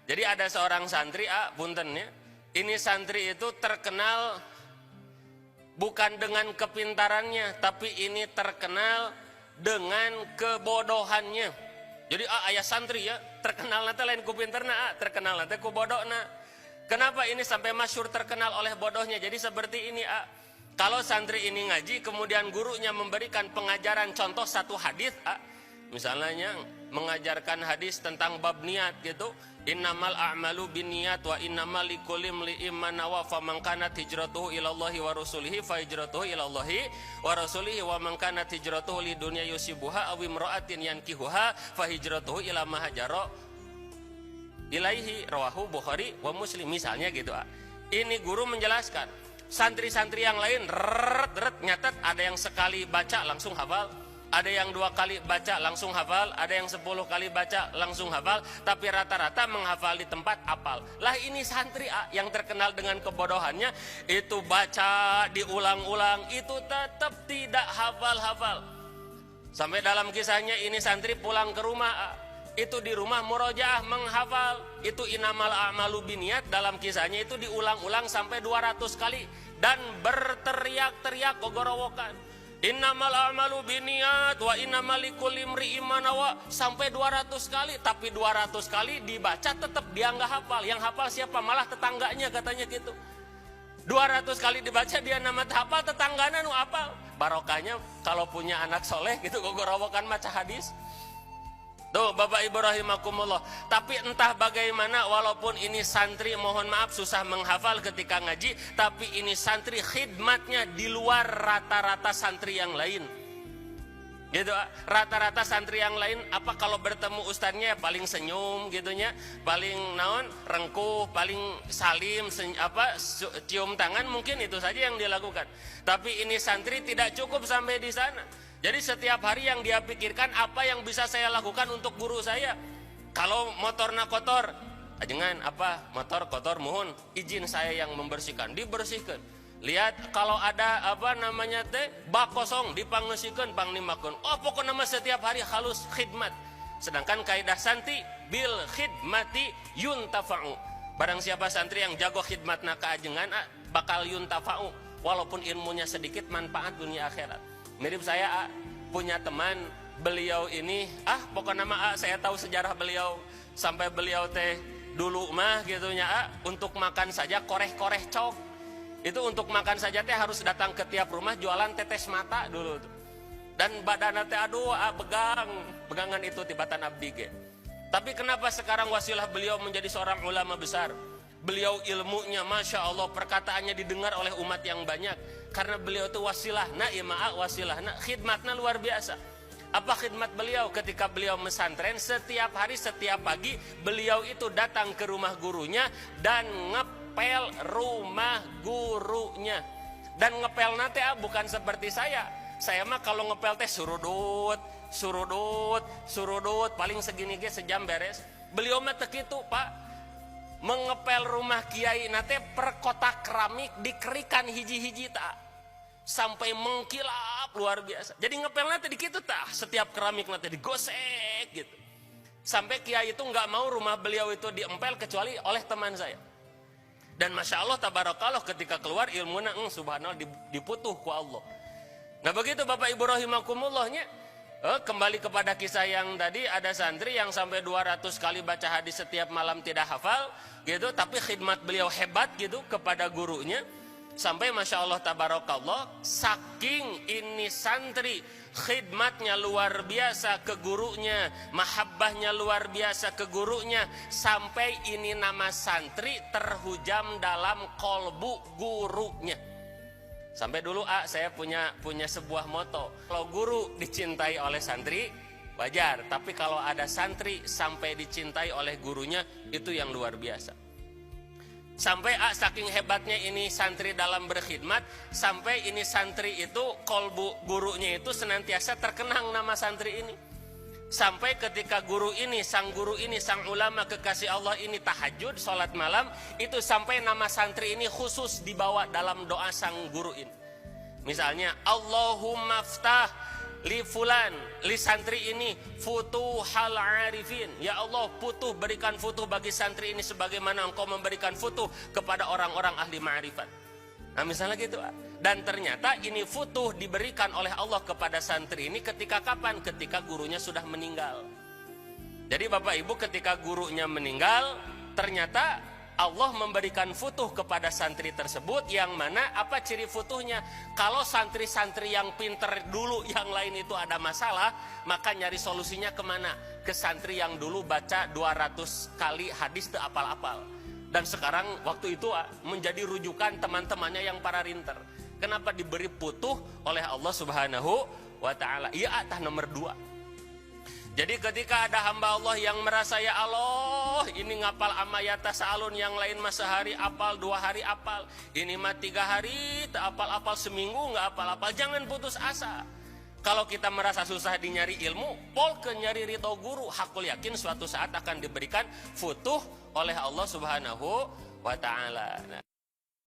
Jadi ada seorang santri, punten ya, ini santri itu terkenal bukan dengan kepintarannya, tapi ini terkenal dengan kebodohannya. Jadi ayah santri ya, terkenal nanti lain ku pinterna, terkenal nanti ku bodohna. Kenapa ini sampai masyhur terkenal oleh bodohnya? Jadi seperti ini, kalau santri ini ngaji, kemudian gurunya memberikan pengajaran contoh satu hadis, misalnya mengajarkan hadis tentang bab niat gitu, innamal a'malu binniyat wa innamal likulli imri'in ma nawa faman kanat hijratuhu ilallahi wa rasulihi fa hijratuhu ilallahi wa rasulihi wa man kanat hijratuhu lidunya yusibuha aw imra'atin yankihuha fa hijratuhu ila ma hajara ilaihi, rawahu Bukhari wa Muslim, misalnya gitu. Ini guru menjelaskan, santri-santri yang lain nyatet, ada yang sekali baca langsung hafal, ada yang 2 kali baca langsung hafal, ada yang 10 kali baca langsung hafal, tapi rata-rata menghafal di tempat hafal. Lah ini santri yang terkenal dengan kebodohannya, itu baca diulang-ulang, itu tetap tidak hafal-hafal. Sampai dalam kisahnya ini santri pulang ke rumah, itu di rumah murojaah menghafal, itu inamal a'malu binniyat, dalam kisahnya itu diulang-ulang sampai 200 kali dan berteriak-teriak gogorowokan. Innamal a'malu binniyat wa innamal likulli imri'in ma nawa, sampai 200 kali, tapi 200 kali dibaca tetap dia nggak hafal. Yang hafal siapa? Malah tetangganya katanya gitu. 200 kali dibaca dia nama hafal, tetanggana nu hafal. Barokahnya kalau punya anak soleh gitu gogorowokan maca hadis. Tuh Bapak Ibu rahimakumullah. Tapi entah bagaimana, walaupun ini santri mohon maaf susah menghafal ketika ngaji, tapi ini santri khidmatnya di luar rata-rata santri yang lain. Gitu, rata-rata santri yang lain apa kalau bertemu ustadznya paling senyum gitunya, paling naon rengkuh, paling salim, cium tangan, mungkin itu saja yang dilakukan. Tapi ini santri tidak cukup sampai di sana. Jadi setiap hari yang dia pikirkan, apa yang bisa saya lakukan untuk guru saya. Kalau motornya kotor, jangan motor kotor, mohon izin saya yang membersihkan, dibersihkan. Lihat kalau ada bak kosong dipangesikeun pangnimakeun. Oh pokoknya nama setiap hari halus khidmat. Sedangkan kaidah santri bil khidmati yuntafa'u. Barang siapa santri yang jago khidmatna kaajengan bakal yuntafa'u, walaupun ilmunya sedikit, manfaat dunia akhirat. Mirip saya punya teman, beliau ini pokoknya saya tahu sejarah beliau, sampai beliau dulu gitunya untuk makan saja koreh-koreh cok. Itu untuk makan saja harus datang ke tiap rumah jualan tetes mata dulu tuh. Dan badan begangan itu tibatan abdi ge. Tapi kenapa sekarang wasilah beliau menjadi seorang ulama besar? Beliau ilmunya Masya Allah, perkataannya didengar oleh umat yang banyak. Karena beliau itu wasilahna, wasilahna, khidmatnya luar biasa. Apa khidmat beliau? Ketika beliau mesantren, setiap hari, setiap pagi, beliau itu datang ke rumah gurunya dan ngepel rumah gurunya. Dan ngepel nanti bukan seperti saya. Saya mah kalau ngepel surudut, paling segini sejam beres. Beliau mah tekitu Pak. Mengepel rumah kiai nate per kotak keramik dikerikan hiji-hiji sampai mengkilap luar biasa. Jadi ngepel nate dikitu setiap keramik nate digosek gitu. Sampai kiai itu nggak mau rumah beliau itu diempel kecuali oleh teman saya. Dan Masya Allah tabarakallah ketika keluar ilmunya subhanallah diputuh ku Allah. Nah begitu Bapak Ibu rahimakumullah. Kembali kepada kisah yang tadi, ada santri yang sampai 200 kali baca hadis setiap malam tidak hafal gitu, tapi khidmat beliau hebat gitu kepada gurunya, sampai Masya Allah tabarakallah, saking ini santri khidmatnya luar biasa ke gurunya, mahabbahnya luar biasa ke gurunya, sampai ini nama santri terhujam dalam kolbu gurunya. Sampai dulu saya punya sebuah moto, kalau guru dicintai oleh santri wajar, tapi kalau ada santri sampai dicintai oleh gurunya, itu yang luar biasa. Sampai saking hebatnya ini santri dalam berkhidmat, sampai ini santri itu kolbu gurunya itu senantiasa terkenang nama santri ini. Sampai ketika sang guru ini, sang ulama kekasih Allah ini tahajud, sholat malam, itu sampai nama santri ini khusus dibawa dalam doa sang guru ini. Misalnya, Allahumma ftah li fulan, li santri ini futuhal arifin. Ya Allah, berikan futuh bagi santri ini sebagaimana Engkau memberikan futuh kepada orang-orang ahli ma'rifat. Nah misalnya gitu. Dan ternyata ini futuh diberikan oleh Allah kepada santri ini ketika kapan? Ketika gurunya sudah meninggal. Jadi Bapak Ibu, ketika gurunya meninggal, ternyata Allah memberikan futuh kepada santri tersebut, yang mana apa ciri futuhnya? Kalau santri-santri yang pinter dulu yang lain itu ada masalah, maka nyari solusinya kemana? Ke santri yang dulu baca 200 kali hadis teu apal-apal. Dan sekarang waktu itu menjadi rujukan teman-temannya yang para rinter. Kenapa diberi futuh oleh Allah Subhanahu wa ta'ala? Iya, atah nomor 2. Jadi ketika ada hamba Allah yang merasa, ya Allah, ini ngapal amayata sa'alun, yang lain mah sehari apal, 2 hari apal, ini mah 3 hari tak apal-apal, seminggu nggak apal-apal. Jangan putus asa. Kalau kita merasa susah di nyari ilmu, pol ke nyari ridho guru. Hakul yakin suatu saat akan diberikan futuh oleh Allah Subhanahu wa ta'ala.